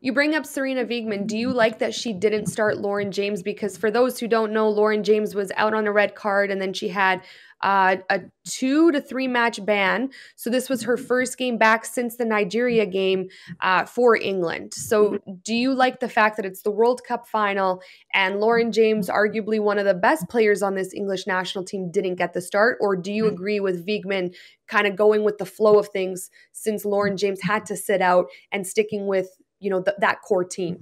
You bring up Sarina Wiegman. Do you like that she didn't start Lauren James? Because for those who don't know, Lauren James was out on a red card, and then she had a 2 to 3 match ban. So this was her first game back since the Nigeria game for England. So do you like the fact that it's the World Cup final and Lauren James, arguably one of the best players on this English national team, didn't get the start? Or do you agree with Wiegman kind of going with the flow of things since Lauren James had to sit out and sticking with that core team?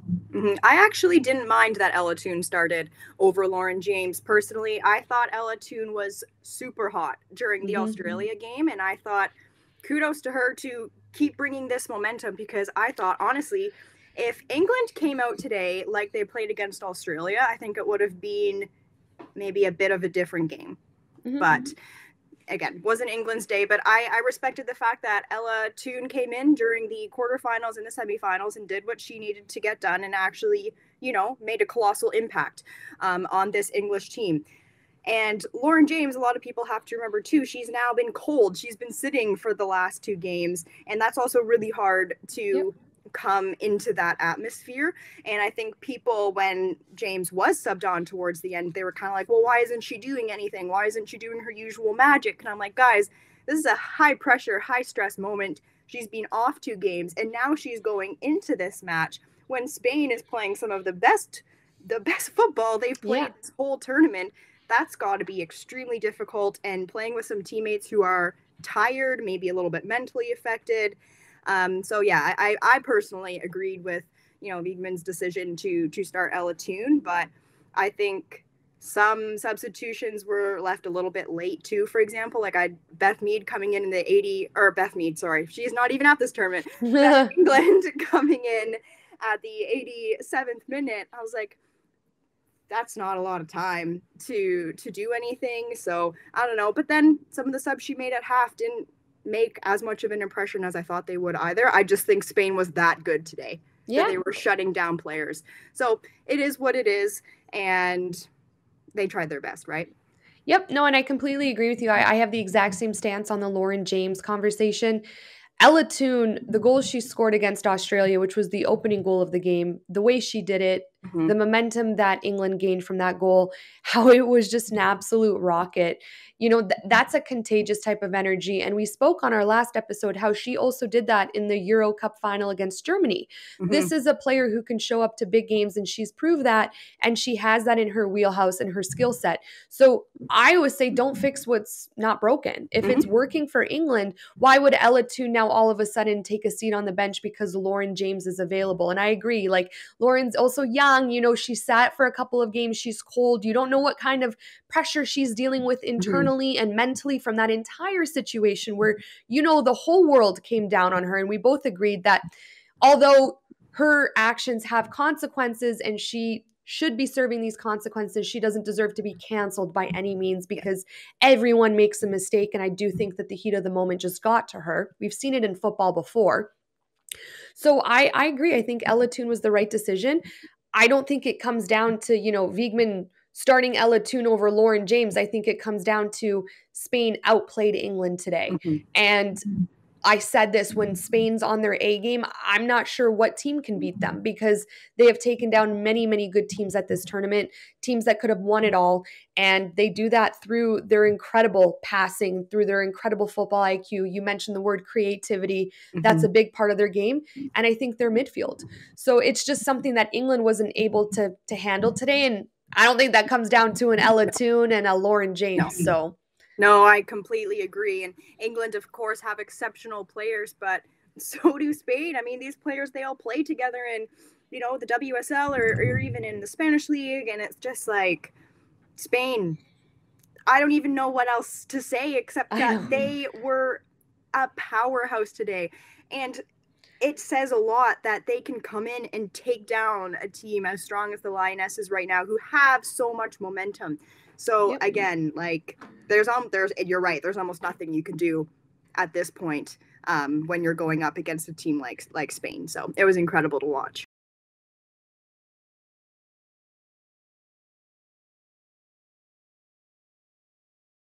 I actually didn't mind that Ella Toone started over Lauren James. Personally, I thought Ella Toone was super hot during the Australia game, and I thought kudos to her to keep bringing this momentum, because I thought, honestly, if England came out today like they played against Australia, I think it would have been maybe a bit of a different game. But again, wasn't England's day, but I respected the fact that Ella Toone came in during the quarterfinals and the semifinals and did what she needed to get done and actually, made a colossal impact on this English team. And Lauren James, a lot of people have to remember too, she's now been cold. She's been sitting for the last 2 games, and that's also really hard to come into that atmosphere. And I think people, when James was subbed on towards the end, they were kind of like, well, why isn't she doing anything? Why isn't she doing her usual magic? And I'm like, guys, this is a high pressure, high stress moment. She's been off 2 games, and now she's going into this match when Spain is playing some of the best football they've played this whole tournament. That's got to be extremely difficult, and playing with some teammates who are tired, maybe a little bit mentally affected. So yeah, I personally agreed with, Wiegman's decision to start Ella Toone, but I think some substitutions were left a little bit late too. For example, like Beth Mead coming in the Beth Mead, sorry, she's not even at this tournament. Beth England coming in at the 87th minute. I was like, that's not a lot of time to do anything. So I don't know. But then some of the subs she made at half didn't make as much of an impression as I thought they would either. I just think Spain was that good today. That they were shutting down players. So it is what it is, and they tried their best, right? Yep. No, and I completely agree with you. I have the exact same stance on the Lauren James conversation. Ella Toone, the goal she scored against Australia, which was the opening goal of the game, the way she did it, the momentum that England gained from that goal, how it was just an absolute rocket. That's a contagious type of energy. And we spoke on our last episode how she also did that in the Euro Cup final against Germany. This is a player who can show up to big games, and she's proved that, and she has that in her wheelhouse and her skill set. So I always say, don't fix what's not broken. If it's working for England, why would Ella Toone now all of a sudden take a seat on the bench because Lauren James is available? And I agree, like, Lauren's also young. She sat for a couple of games. She's cold. You don't know what kind of pressure she's dealing with internally and mentally from that entire situation where, the whole world came down on her. And we both agreed that although her actions have consequences and she should be serving these consequences, she doesn't deserve to be canceled by any means, because everyone makes a mistake. And I do think that the heat of the moment just got to her. We've seen it in football before. So I agree. I think Ella Toone was the right decision. I don't think it comes down to, Wiegman starting Ella Toone over Lauren James. I think it comes down to Spain outplayed England today. And I said this, when Spain's on their A game, I'm not sure what team can beat them, because they have taken down many, many good teams at this tournament, teams that could have won it all. And they do that through their incredible passing, through their incredible football IQ. You mentioned the word creativity. That's a big part of their game. And I think their midfield. So it's just something that England wasn't able to handle today. And I don't think that comes down to an Ella Toone and a Lauren James. No, I completely agree. And England, of course, have exceptional players, but so do Spain. I mean, these players, they all play together in, the WSL or even in the Spanish league. And it's just like, Spain, I don't even know what else to say except that they were a powerhouse today. And it says a lot that they can come in and take down a team as strong as the Lionesses right now, who have so much momentum. So again, like, you're right, there's almost nothing you can do at this point when you're going up against a team like Spain. So it was incredible to watch.